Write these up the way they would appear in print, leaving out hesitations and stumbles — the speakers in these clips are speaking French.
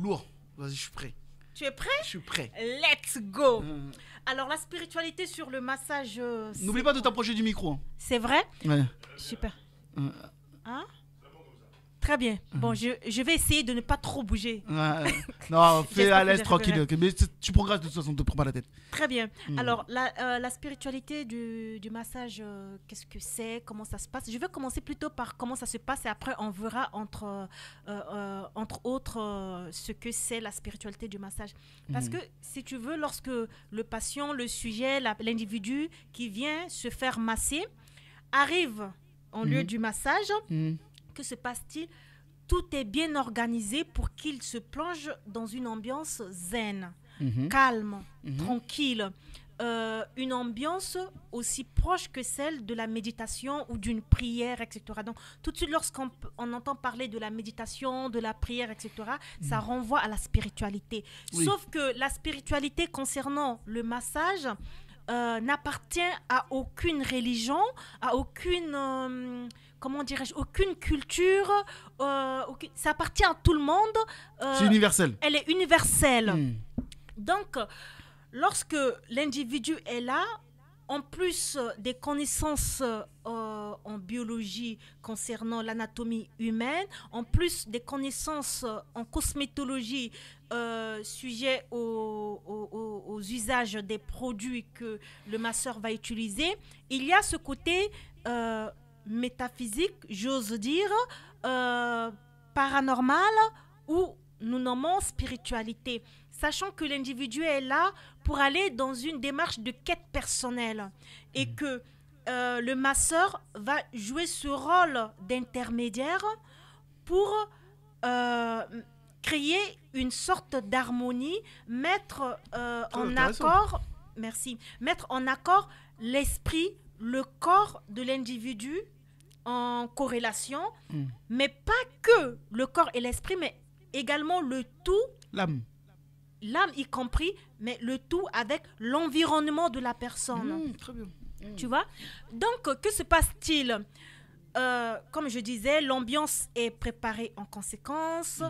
Lourd. Vas-y, je suis prêt. Tu es prêt? Je suis prêt. Let's go. Alors, la spiritualité sur le massage... N'oublie pas de t'approcher du micro. Hein. C'est vrai? Ouais. Super. Hein? Très bien. Bon, je vais essayer de ne pas trop bouger. Ouais. Non, fais à l'aise, tranquille. j'arriverai. Mais tu progresses de toute façon, ne te prends pas la tête. Très bien. Alors, la spiritualité du massage, qu'est-ce que c'est? Comment ça se passe? Je vais commencer plutôt par comment ça se passe et après, on verra entre autres ce que c'est la spiritualité du massage. Parce que, si tu veux, lorsque le patient, le sujet, l'individu qui vient se faire masser arrive en lieu du massage, que se passe-t-il? Tout est bien organisé pour qu'il se plonge dans une ambiance zen, calme, tranquille. Une ambiance aussi proche que celle de la méditation ou d'une prière, etc. Donc, tout de suite, lorsqu'on entend parler de la méditation, de la prière, etc., ça renvoie à la spiritualité. Oui. Sauf que la spiritualité concernant le massage n'appartient à aucune religion, à aucune... comment dirais-je, aucune culture, ça appartient à tout le monde. C'est universel. Elle est universelle. Donc, lorsque l'individu est là, en plus des connaissances en biologie concernant l'anatomie humaine, en plus des connaissances en cosmétologie sujet aux usages des produits que le masseur va utiliser, il y a ce côté métaphysique, j'ose dire, paranormal, ou nous nommons spiritualité, sachant que l'individu est là pour aller dans une démarche de quête personnelle et que le masseur va jouer ce rôle d'intermédiaire pour créer une sorte d'harmonie, mettre en accord, mettre en accord l'esprit, le corps de l'individu en corrélation, mais pas que le corps et l'esprit, mais également le tout, l'âme y compris, mais le tout avec l'environnement de la personne. Très bien. Tu vois? Donc, que se passe-t-il? Comme je disais, l'ambiance est préparée en conséquence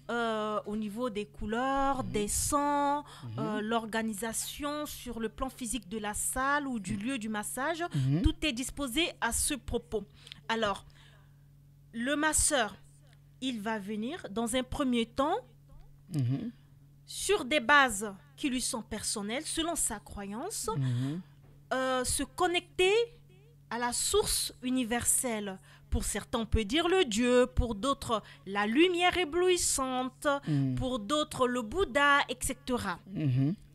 au niveau des couleurs, des sons, l'organisation sur le plan physique de la salle ou du lieu du massage. Tout est disposé à ce propos. Alors, le masseur, il va venir dans un premier temps sur des bases qui lui sont personnelles, selon sa croyance, se connecter à la source universelle. Pour certains, on peut dire le Dieu, pour d'autres, la lumière éblouissante, pour d'autres, le Bouddha, etc.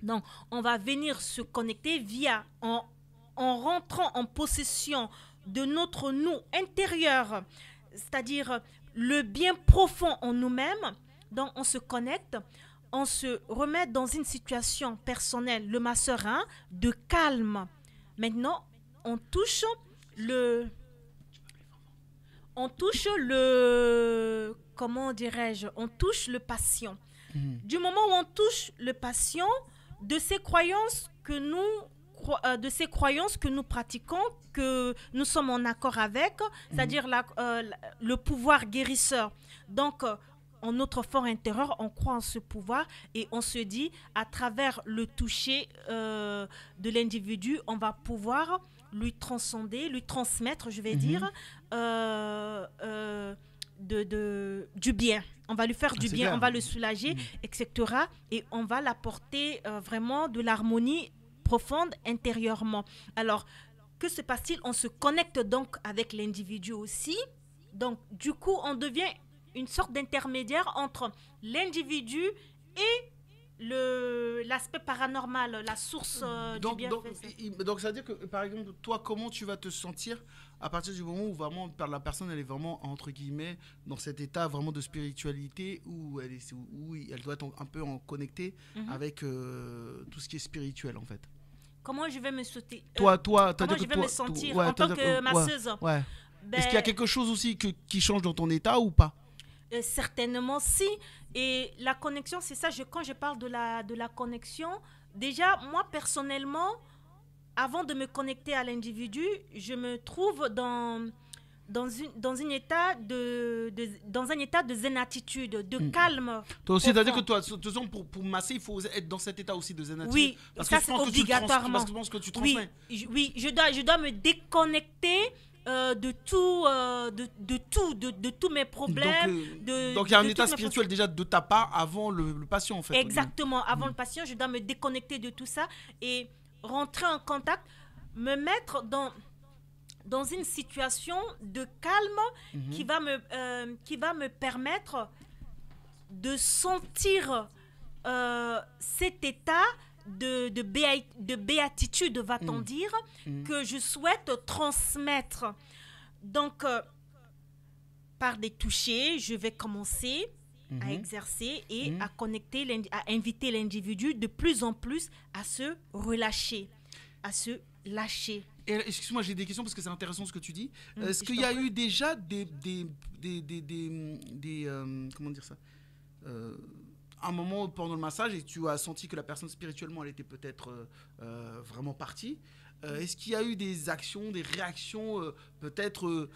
Donc, on va venir se connecter en rentrant en possession de notre nous intérieur, c'est-à-dire le bien profond en nous-mêmes. Donc, on se connecte, on se remet dans une situation personnelle, le masseur, de calme. Maintenant, on touche comment dirais-je, on touche le patient. Du moment où on touche le patient, de ces croyances que nous pratiquons, que nous sommes en accord avec, c'est-à-dire le pouvoir guérisseur. Donc, en notre fort intérieur, on croit en ce pouvoir et on se dit, à travers le toucher de l'individu, on va pouvoir lui transcender, lui transmettre, je vais dire, du bien. On va lui faire du bien, on va le soulager, etc. Et on va l'apporter vraiment de l'harmonie profonde intérieurement. Alors, que se passe-t-il? On se connecte donc avec l'individu aussi. Donc, du coup, on devient une sorte d'intermédiaire entre l'individu et l'aspect paranormal, la source du bienfait. Donc, ça veut dire que, par exemple, toi, comment tu vas te sentir à partir du moment où vraiment la personne, elle est vraiment, entre guillemets, dans cet état vraiment de spiritualité où elle doit être un peu connectée avec tout ce qui est spirituel, en fait. Comment je vais me sentir en tant que masseuse? Ben, est-ce qu'il y a quelque chose aussi qui change dans ton état ou pas? Certainement si. Et la connexion, c'est ça, quand je parle de la connexion, déjà, moi personnellement, avant de me connecter à l'individu, je me trouve dans dans un état de zénitude, de calme. Toi aussi, c'est-à-dire que toi, de toute façon, pour masser, il faut être dans cet état aussi de zénitude. Oui, parce ça que c'est obligatoirement. Parce que je pense que tu transmets. Oui, je dois me déconnecter de tous mes problèmes. Donc il y a un état spirituel déjà de ta part avant le patient, en fait. Exactement, avant le patient, je dois me déconnecter de tout ça et rentrer en contact, me mettre dans une situation de calme qui va me permettre de sentir cet état de béatitude, va-t-on dire, que je souhaite transmettre. Donc, par des touchés, je vais commencer à exercer et à connecter, à inviter l'individu de plus en plus à se relâcher, à se lâcher. Excuse-moi, j'ai des questions parce que c'est intéressant ce que tu dis. Est-ce qu'il y a eu déjà des comment dire ça, un moment pendant le massage et tu as senti que la personne spirituellement elle était peut-être vraiment partie. Est-ce qu'il y a eu des actions, des réactions peut-être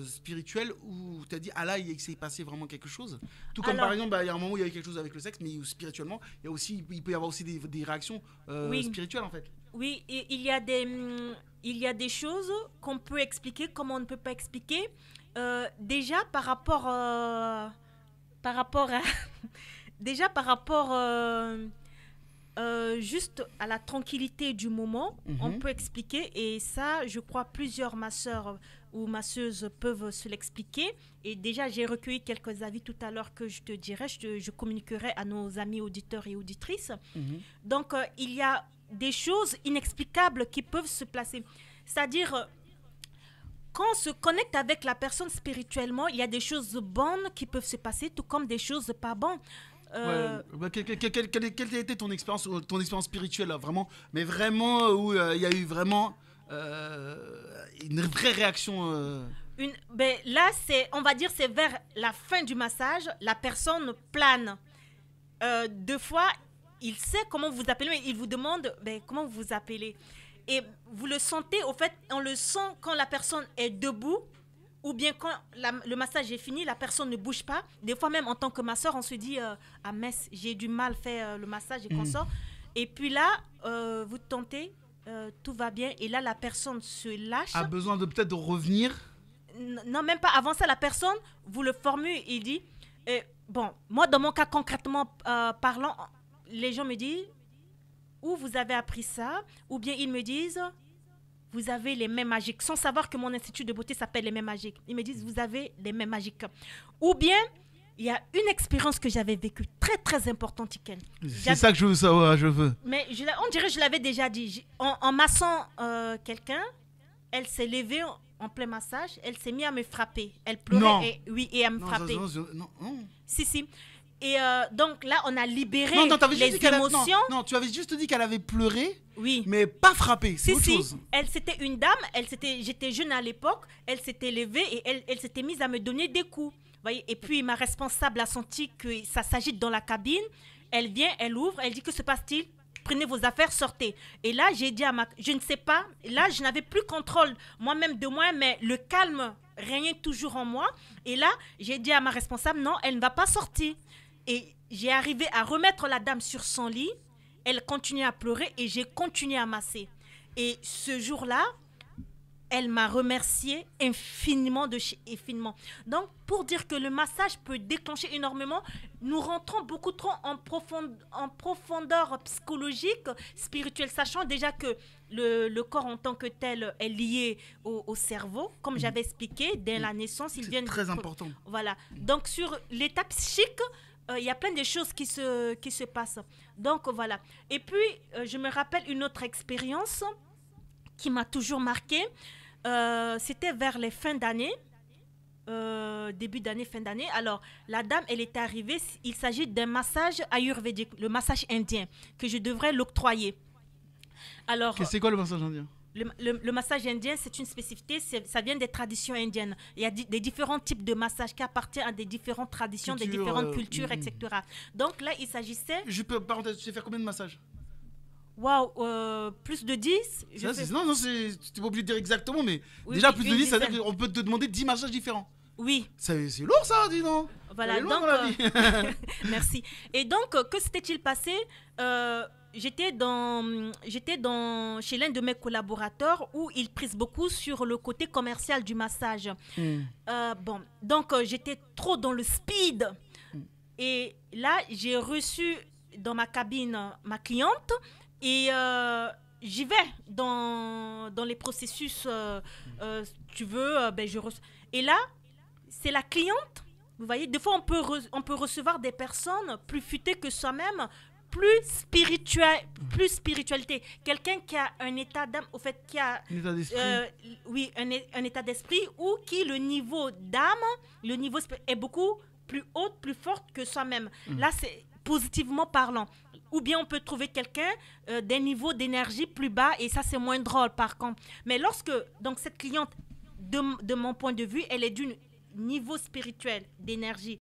spirituelles où tu as dit ah là il s'est passé vraiment quelque chose? Tout comme par exemple il y a un moment où il y avait quelque chose avec le sexe, mais spirituellement il peut y avoir aussi des réactions spirituelles en fait. Oui, il y a des choses qu'on peut expliquer comme on ne peut pas expliquer. Déjà par rapport à déjà par rapport juste à la tranquillité du moment, on peut expliquer, et ça, je crois, plusieurs masseurs ou masseuses peuvent se l'expliquer. Et déjà, j'ai recueilli quelques avis tout à l'heure que je te dirai, je communiquerai à nos amis auditeurs et auditrices. Donc, il y a des choses inexplicables qui peuvent se placer. C'est-à-dire, quand on se connecte avec la personne spirituellement, il y a des choses bonnes qui peuvent se passer, tout comme des choses pas bonnes. Quelle a été ton expérience spirituelle là, vraiment, mais vraiment où il y a eu vraiment une vraie réaction Là, on va dire, c'est vers la fin du massage, la personne plane. Deux fois, il sait comment vous appelez, mais il vous demande comment vous vous appelez. Et vous le sentez, au fait, on le sent quand la personne est debout, ou bien quand le massage est fini, la personne ne bouge pas. Des fois même en tant que masseur, on se dit ah mince, j'ai du mal faire le massage et qu'on sort. Et puis là, vous tentez, tout va bien. Et là, la personne se lâche. A besoin de peut-être de revenir. Non, même pas. Avant ça, la personne, vous le formulez, il dit bon, moi dans mon cas concrètement parlant, les gens me disent où vous avez appris ça, ou bien ils me disent vous avez les mains magiques, sans savoir que mon institut de beauté s'appelle les mains magiques. Ils me disent vous avez les mains magiques. Ou bien il y a une expérience que j'avais vécue très très importante, Tiken. C'est ça que je veux savoir, je veux. Mais on dirait que je l'avais déjà dit. En massant quelqu'un, elle s'est levée en plein massage, elle s'est mise à me frapper. Elle pleurait et à me frapper. Non. Si. Et donc là, on a libéré les émotions. Non, tu avais juste dit qu'elle avait pleuré, oui, mais pas frappé. C'est autre chose. C'était une dame, j'étais jeune à l'époque, elle s'était levée et elle s'était mise à me donner des coups. Voyez, et puis ma responsable a senti que ça s'agite dans la cabine. Elle vient, elle ouvre, elle dit que se passe-t-il? Prenez vos affaires, sortez. Et là, j'ai dit je ne sais pas. Là, je n'avais plus contrôle moi-même de moi, mais le calme régnait toujours en moi. Et là, j'ai dit à ma responsable, non, elle ne va pas sortir. Et j'ai arrivé à remettre la dame sur son lit. Elle continuait à pleurer et j'ai continué à masser. Et ce jour-là, elle m'a remercié infiniment de chez infiniment. Donc, pour dire que le massage peut déclencher énormément, nous rentrons beaucoup trop en profondeur psychologique, spirituelle, sachant déjà que le corps en tant que tel est lié au cerveau. Comme j'avais expliqué, dès la naissance, il vient... C'est très important. Voilà. Donc, sur l'état psychique, il y a plein de choses qui se passent. Donc, voilà. Et puis, je me rappelle une autre expérience qui m'a toujours marquée. C'était vers les fins d'année, début d'année, fin d'année. Alors, la dame, elle est arrivée. Il s'agit d'un massage ayurvédique, le massage indien, que je devrais l'octroyer. Alors, c'est quoi le massage indien? Le massage indien, c'est une spécificité, ça vient des traditions indiennes. Il y a des différents types de massages qui appartiennent à des différentes traditions, des différentes cultures, etc. Donc là, il s'agissait... Je peux, parenthèse, tu sais faire combien de massages? Waouh, plus de 10 Non, non, tu n'es pas obligé de dire exactement, mais Oui, déjà oui, plus de une 10, ça veut dizaine. dire qu'on peut te demander 10 massages différents. Oui, C'est lourd ça, dis donc. voilà. Elle est loin Donc, dans la vie. merci. Et donc, que s'était-il passé? J'étais chez l'un de mes collaborateurs où il prise beaucoup sur le côté commercial du massage. Bon, donc j'étais trop dans le speed. Et là, j'ai reçu dans ma cabine ma cliente et j'y vais dans les processus. Tu veux, ben, Et là, c'est la cliente. Vous voyez, des fois, on peut recevoir des personnes plus futées que soi-même, plus spiritualité. Quelqu'un qui a un état d'âme, au fait, qui a Un état d'esprit. oui, un état d'esprit ou qui le niveau d'âme, est beaucoup plus haut, plus forte que soi-même. Là, c'est positivement parlant. Ou bien on peut trouver quelqu'un d'un niveau d'énergie plus bas et ça, c'est moins drôle par contre. Mais lorsque, donc cette cliente, de mon point de vue, elle est d'une niveau spirituel, d'énergie